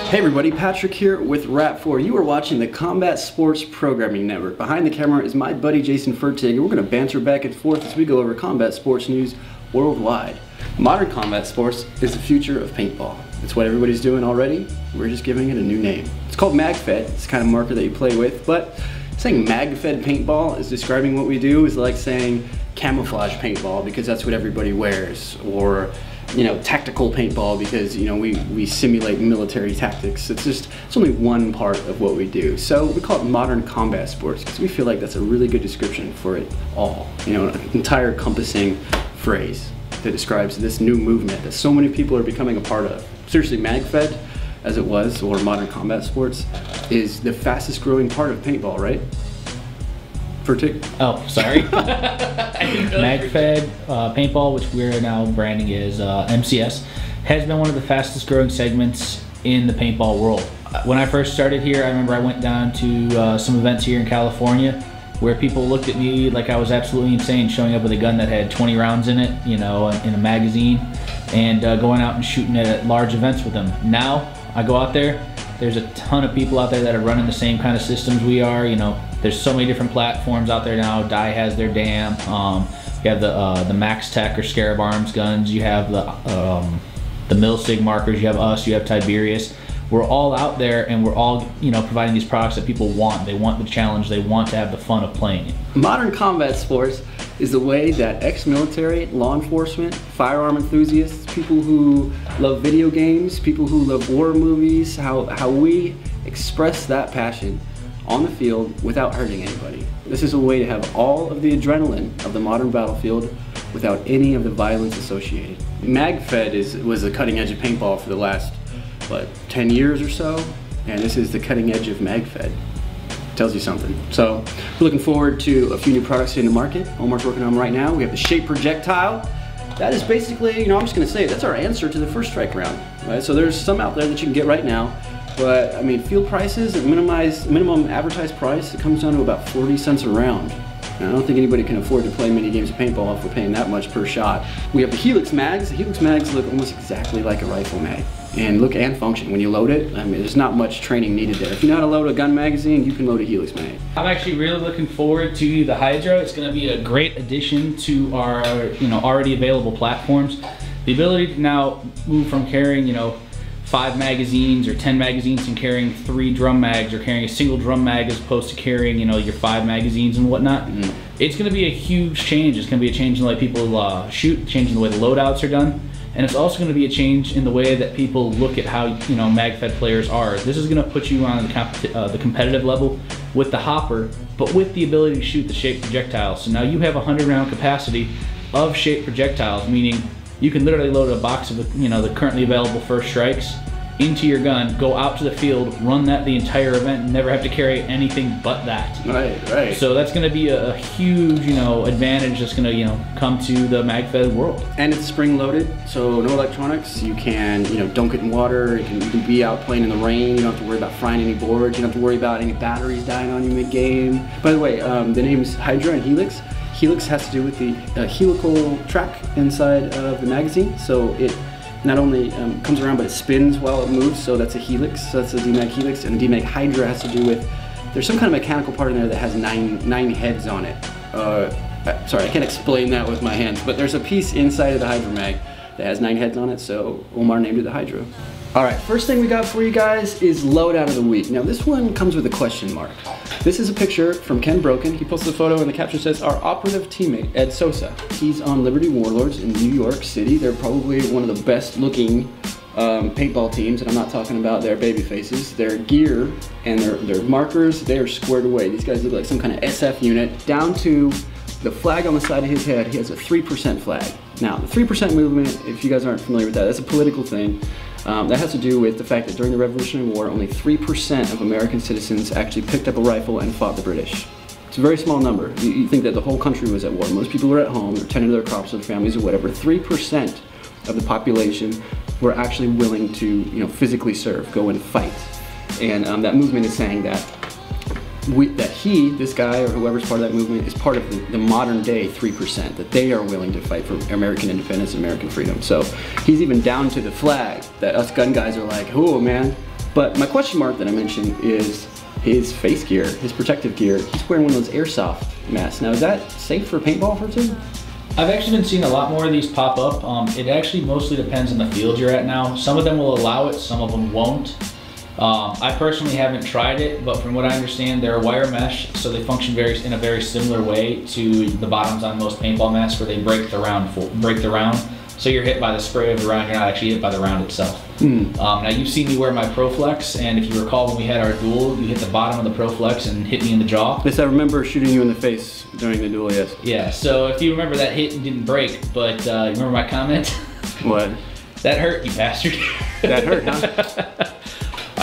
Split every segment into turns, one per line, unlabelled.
Hey everybody, Patrick here with Rap4. You are watching the Combat Sports Programming Network. Behind the camera is my buddy Jason Fertig, and we're going to banter back and forth as we go over combat sports news worldwide. Modern combat sports is the future of paintball. It's what everybody's doing already. We're just giving it a new name. It's called MagFed. It's the kind of marker that you play with, but saying MagFed paintball is describing what we do is like saying camouflage paintball because that's what everybody wears, or tactical paintball because we simulate military tactics. It's only one part of what we do. So we call it modern combat sports because we feel like that's a really good description for it all. An entire encompassing phrase that describes this new movement that so many people are becoming a part of. Seriously, MagFed, as it was, or modern combat sports, is the fastest growing part of paintball, right?
Oh, sorry. MagFed paintball, which we're now branding as MCS, has been one of the fastest growing segments in the paintball world. When I first started here, I remember I went down to some events here in California where people looked at me like I was absolutely insane, showing up with a gun that had 20 rounds in it, in a magazine, and going out and shooting at large events with them. Now, I go out there, there's a ton of people out there that are running the same kind of systems we are. There's so many different platforms out there now. Dye has their DAM. You have the Max Tech or Scarab Arms guns. You have the Milsig markers. You have us. You have Tiberius. We're all out there, and we're all providing these products that people want. They want the challenge. They want to have the fun of playing it. Modern combat sports is the way that ex-military, law enforcement, firearm enthusiasts, people who love video games, people who love war movies, how we express that passion on the field without hurting anybody. This is a way to have all of the adrenaline of the modern battlefield without any of the violence associated. MagFed was the cutting edge of paintball for the last, 10 years or so, and this is the cutting edge of MagFed. Tells you something. So we're looking forward to a few new products in the market. Omar's working on them right now. We have the Shape Projectile. That is basically, I'm just gonna say, that's our answer to the first strike round, right? So there's some out there that you can get right now. But I mean, field prices, minimum advertised price, it comes down to about 40 cents a round. And I don't think anybody can afford to play many games of paintball if we're paying that much per shot. We have the Helix mags. The Helix mags look almost exactly like a rifle mag. And look and function. When you load it, there's not much training needed there. If you know how to load a gun magazine, you can load a Helix mag. I'm actually really looking forward to the Hydra. It's gonna be a great addition to our already available platforms. The ability to now move from carrying 5 magazines or 10 magazines and carrying 3 drum mags, or carrying a single drum mag as opposed to carrying your 5 magazines and whatnot. It's going to be a huge change. It's going to be a change in the way people shoot, change in the way the loadouts are done, and it's also going to be a change in the way that people look at how MagFed players are. This is going to put you on the competitive level with the hopper, but with the ability to shoot the Shape projectiles. So now you have a 100-round capacity of Shape projectiles, meaning you can literally load a box of the currently available first strikes into your gun, go out to the field, run that the entire event, and never have to carry anything but that. Right. So that's going to be a huge advantage that's going to come to the MagFed world. And it's spring loaded, so no electronics. You can dunk it in water. You can be out playing in the rain. You don't have to worry about frying any boards. You don't have to worry about any batteries dying on you mid-game. By the way, the name's Hydra and Helix. Helix has to do with the helical track inside of the magazine, so it not only comes around, but it spins while it moves, so that's a helix, so that's a DMAG helix. And the DMAG Hydra has to do with, there's some kind of mechanical part in there that has nine heads on it. Sorry, I can't explain that with my hands, but there's a piece inside of the Hydra mag that has 9 heads on it, so Omar named it the Hydra. Alright, first thing we got for you guys is Loadout of the Week. Now this one comes with a question mark. This is a picture from Ken Broken. He posted a photo and the caption says, "Our operative teammate, Ed Sosa." He's on Liberty Warlords in New York City. They're probably one of the best looking paintball teams, and I'm not talking about their baby faces. Their gear and their markers, they are squared away. These guys look like some kind of SF unit. Down to the flag on the side of his head, he has a 3% flag. Now, the 3% movement, if you guys aren't familiar with that, that's a political thing.
That has to do with the fact that during the Revolutionary War, only 3% of American citizens actually picked up a rifle and fought the British. It's a very small number. You think that the whole country was at war. Most people were at home, they're tending to their crops or their families or whatever. 3% of the population were actually willing to, physically serve, go and fight. And that movement is saying that this guy or whoever's part of that movement is part of the modern day 3%, that they are willing to fight for American independence and American freedom. So he's even down to the flag that us gun guys are like, oh man. But my question mark that I mentioned is his face gear, his protective gear. He's wearing one of those airsoft masks. Now, is that safe for paintball for him?
I've actually been seeing a lot more of these pop up. It actually mostly depends on the field you're at now. Some of them will allow it, some of them won't. I personally haven't tried it, but from what I understand, they're wire mesh, so they function in a very similar way to the bottoms on most paintball masks, where they break the round. So you're hit by the spray of the round, you're not actually hit by the round itself. Now you've seen me wear my ProFlex, and if you recall when we had our duel, you hit the bottom of the ProFlex and hit me in the jaw.
Yes, I remember shooting you in the face during the duel, yes.
Yeah, so if you remember, that hit and didn't break, but you remember my comment?
What?
That hurt, you bastard.
That hurt, huh?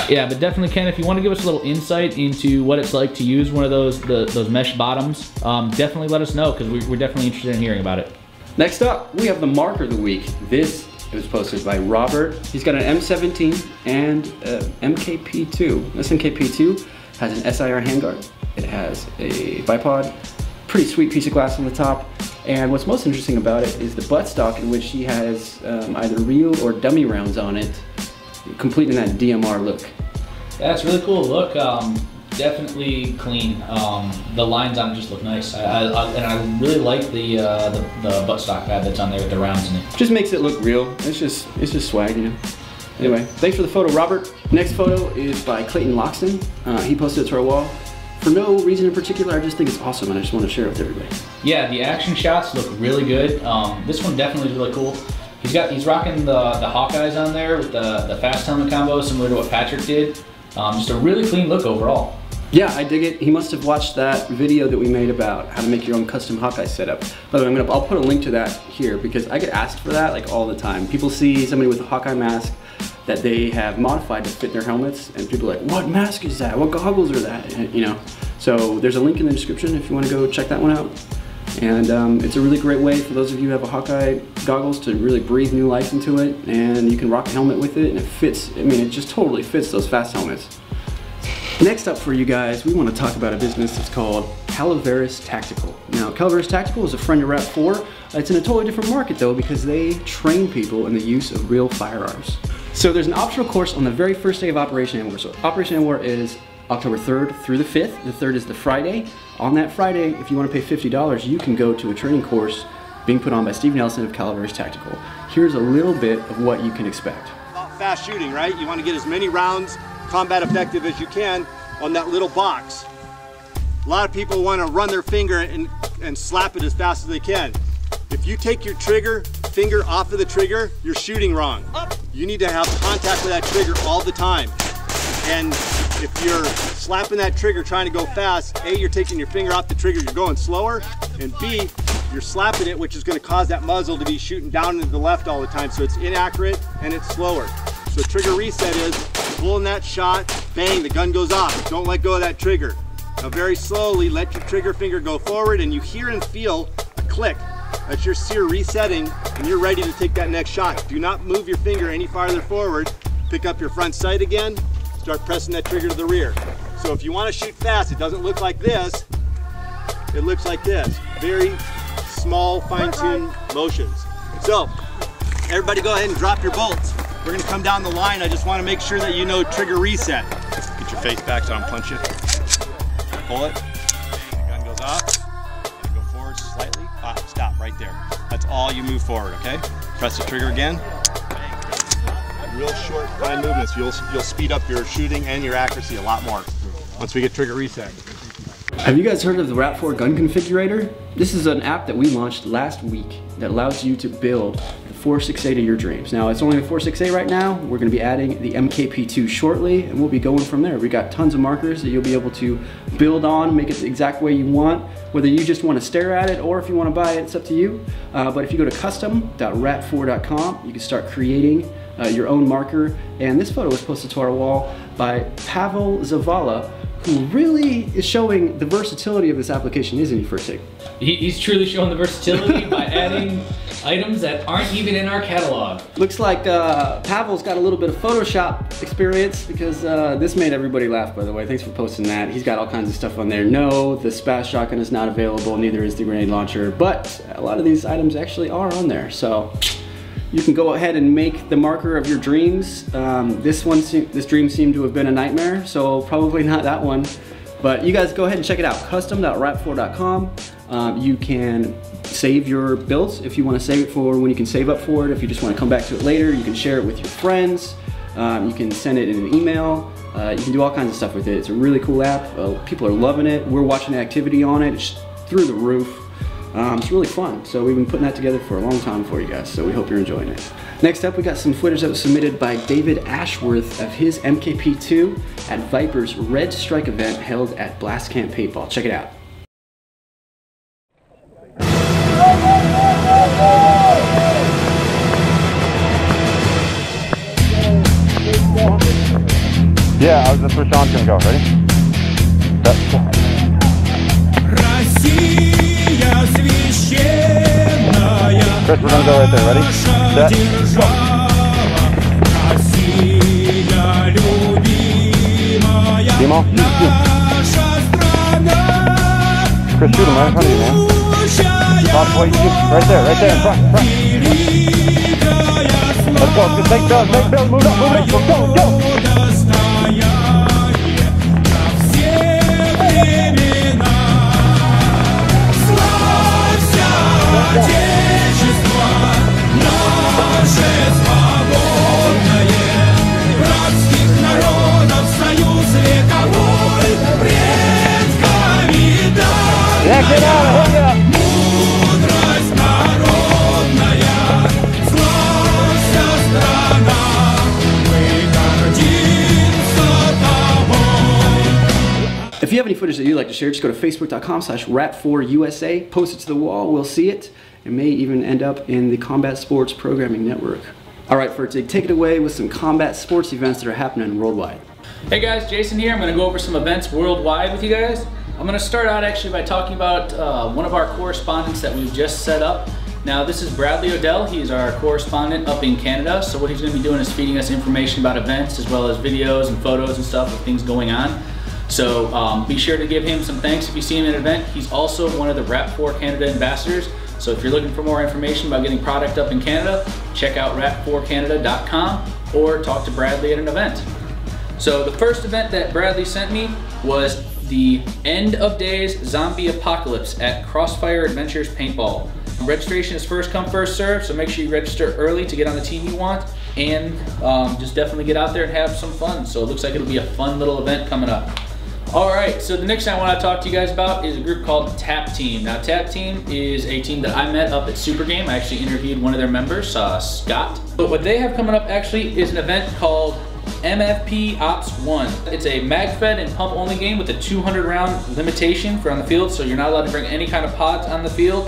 Yeah, but definitely, Ken, if you want to give us a little insight into what it's like to use one of those mesh bottoms, definitely let us know, because we're definitely interested in hearing about it.
Next up, we have the marker of the week. This was posted by Robert. He's got an M17 and MKP2. This MKP2 has an SIR handguard. It has a bipod, pretty sweet piece of glass on the top. And what's most interesting about it is the buttstock, in which he has either real or dummy rounds on it, completing that DMR look.
That's really cool look. Definitely clean. The lines on it just look nice. And I really like the buttstock pad that's on there with the rounds in it.
Just makes it look real. It's just swag, Anyway, thanks for the photo, Robert. Next photo is by Clayton Loxton. He posted it to our wall. For no reason in particular, I just think it's awesome and I just want to share it with everybody. Yeah,
the action shots look really good. This one definitely is really cool. He's rocking the Hawkeyes on there with the fast helmet combo, similar to what Patrick did. Just a really clean look overall.
Yeah, I dig it. He must have watched that video that we made about how to make your own custom Hawkeye setup. By the way, I'll put a link to that here, because I get asked for that like all the time. People see somebody with a Hawkeye mask that they have modified to fit their helmets, and people are like, what mask is that? What goggles are that? And, so there's a link in the description if you want to go check that one out. And it's a really great way for those of you who have a Hawkeye goggles to really breathe new life into it, and you can rock a helmet with it, and it fits. I mean, it just totally fits those fast helmets. Next up for you guys, we want to talk about a business that's called Calaveras Tactical. Now, Calaveras Tactical is a friend of Rap 4. It's in a totally different market though, because they train people in the use of real firearms. So there's an optional course on the very first day of Operation End War. So Operation End War is October 3rd through the 5th. The 3rd is the Friday. On that Friday, if you want to pay $50, you can go to a training course being put on by Steve Nelson of Calaveras Tactical. Here's a little bit of what you can expect.
Fast shooting, right? You want to get as many rounds combat effective as you can on that little box. A lot of people want to run their finger and slap it as fast as they can. If you take your finger off of the trigger, you're shooting wrong. You need to have contact with that trigger all the time. And if you're slapping that trigger trying to go fast, A, you're taking your finger off the trigger, you're going slower, and B, you're slapping it, which is going to cause that muzzle to be shooting down into the left all the time, so it's inaccurate and it's slower. So trigger reset is pulling that shot, bang, the gun goes off. Don't let go of that trigger. Now very slowly let your trigger finger go forward, and you hear and feel a click. That's your sear resetting, and you're ready to take that next shot. Do not move your finger any farther forward. Pick up your front sight again, start pressing that trigger to the rear. So if you want to shoot fast, it doesn't look like this, it looks like this. Very small, fine-tuned motions. So everybody go ahead and drop your bolts. We're gonna come down the line. I just wanna make sure that you know trigger reset. Get your face back so I don't punch you. Pull it, the gun goes off. Go forward slightly, stop right there. That's all you move forward, okay? Press the trigger again. Real short, fine movements. You'll speed up your shooting and your accuracy a lot more once we get trigger reset.
Have you guys heard of the Rap 4 Gun Configurator? This is an app that we launched last week that allows you to build the 468 of your dreams. Now, it's only the 468 right now. We're going to be adding the MKP2 shortly, and we'll be going from there. We got tons of markers that you'll be able to build on, make it the exact way you want. Whether you just want to stare at it or if you want to buy it, it's up to you. But if you go to custom.rap4.com, you can start creating your own marker. And this photo was posted to our wall by Pavel Zavala, who really is showing the versatility of this application, isn't he, Fertig?
He's truly showing the versatility by adding items that aren't even in our catalog.
Looks like Pavel's got a little bit of Photoshop experience, because this made everybody laugh, by the way. Thanks for posting that. He's got all kinds of stuff on there. No, the Spaz shotgun is not available, neither is the grenade launcher, but a lot of these items actually are on there. So you can go ahead and make the marker of your dreams. This dream seemed to have been a nightmare, so probably not that one. But you guys go ahead and check it out, custom.rap4.com. You can save your builds if you want to save it for when you can save up for it. If you just want to come back to it later, you can share it with your friends. You can send it in an email. You can do all kinds of stuff with it. It's a really cool app. People are loving it. We're watching the activity on it. It's through the roof. It's really fun. So we've been putting that together for a long time for you guys. So we hope you're enjoying it. Next up, we got some footage that was submitted by David Ashworth of his MKP2 at Viper's Red Strike event held at Blast Camp Paintball. Check it out.
Yeah, that's where Sean's gonna go. Ready? Chris, we're gonna go right there. Ready? Set. Go. Timo? Chris, shoot him right in front of you, man. Bob, wait, right there, in front. Let's go, just take Bill, move up, go. Yeah, get out of here!
If you have any footage that you'd like to share, just go to facebook.com/rap4USA, post it to the wall, we'll see it. It may even end up in the Combat Sports Programming Network. All right, Fertig, take it away with some combat sports events that are happening worldwide.
Hey guys, Jason here. I'm going to go over some events worldwide with you guys. I'm going to start out actually by talking about one of our correspondents that we've just set up. Now this is Bradley Odell. He's our correspondent up in Canada. So what he's going to be doing is feeding us information about events as well as videos and photos and stuff of things going on. So be sure to give him some thanks if you see him at an event. He's also one of the Rap4 Canada ambassadors. So if you're looking for more information about getting product up in Canada, check out rap4canada.com or talk to Bradley at an event. So the first event that Bradley sent me was the End of Days Zombie Apocalypse at Crossfire Adventures Paintball. Registration is first come, first serve, so make sure you register early to get on the team you want, and just definitely get out there and have some fun. So it looks like it'll be a fun little event coming up. Alright, so the next thing I want to talk to you guys about is a group called Tap Team. Now Tap Team is a team that I met up at Super Game. I actually interviewed one of their members, Scott. But what they have coming up actually is an event called MFP Ops 1. It's a mag-fed and pump-only game with a 200 round limitation for on the field, so you're not allowed to bring any kind of pods on the field.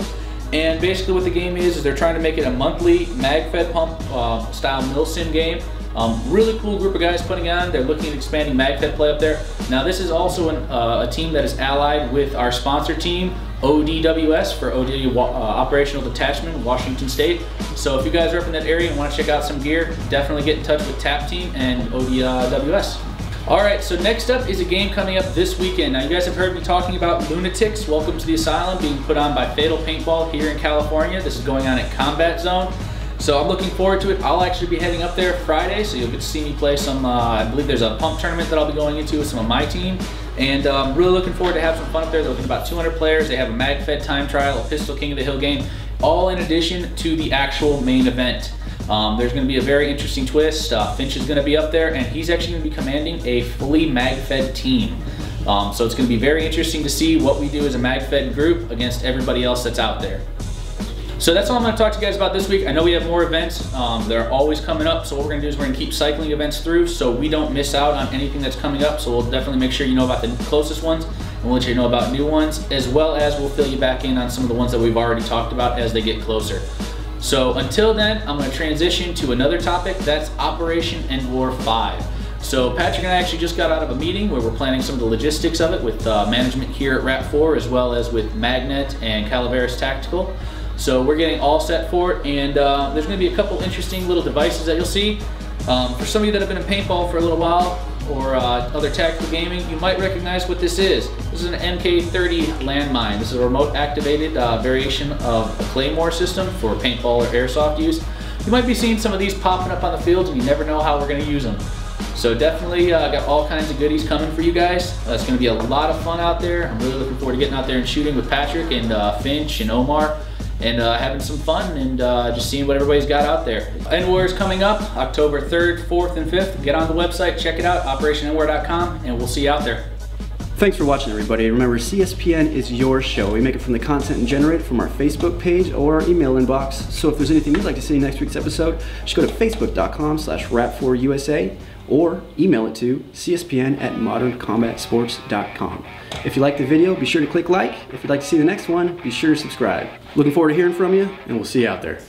And basically what the game is they're trying to make it a monthly mag-fed pump style milsim game. Really cool group of guys putting on. They're looking at expanding mag-fed play up there. Now this is also a team that is allied with our sponsor team, ODWS, for OD Operational Detachment, Washington State. So if you guys are up in that area and want to check out some gear, definitely get in touch with Tap Team and ODWS. Alright, so next up is a game coming up this weekend. Now you guys have heard me talking about Lunatics, Welcome to the Asylum, being put on by Fatal Paintball here in California. This is going on at Combat Zone. So I'm looking forward to it. I'll actually be heading up there Friday, so you'll get to see me play some, I believe there's a pump tournament that I'll be going into with some of my team. And I'm really looking forward to have some fun up there. They're looking at about 200 players. They have a mag-fed time trial, a Pistol King of the Hill game, all in addition to the actual main event. There's going to be a very interesting twist. Finch is going to be up there, and he's actually going to be commanding a fully mag-fed team. So it's going to be very interesting to see what we do as a mag-fed group against everybody else that's out there. So that's all I'm going to talk to you guys about this week. I know we have more events. They're always coming up, so what we're going to do is we're going to keep cycling events through so we don't miss out on anything that's coming up. So we'll definitely make sure you know about the closest ones, and we'll let you know about new ones, as well as we'll fill you back in on some of the ones that we've already talked about as they get closer. So until then, I'm going to transition to another topic, that's Operation End War 5. So Patrick and I actually just got out of a meeting where we're planning some of the logistics of it with management here at RAP4, as well as with Magnet and Calaveras Tactical. So we're getting all set for it, and there's going to be a couple interesting little devices that you'll see. For some of you that have been in paintball for a little while, or other tactical gaming, you might recognize what this is. This is an MK30 landmine. This is a remote activated variation of a Claymore system for paintball or airsoft use. You might be seeing some of these popping up on the fields, and you never know how we're going to use them. So definitely got all kinds of goodies coming for you guys. It's going to be a lot of fun out there. I'm really looking forward to getting out there and shooting with Patrick and Finch and Omar, and having some fun and just seeing what everybody's got out there. End War is coming up October 3rd, 4th, and 5th. Get on the website, check it out, operationendwar.com, and we'll see you out there.
Thanks for watching, everybody. Remember, CSPN is your show. We make it from the content and generate it from our Facebook page or our email inbox. So if there's anything you'd like to see in next week's episode, just go to facebook.com/rap4usa or email it to cspn@moderncombatsports.com. If you like the video, be sure to click like. If you'd like to see the next one, be sure to subscribe. Looking forward to hearing from you, and we'll see you out there.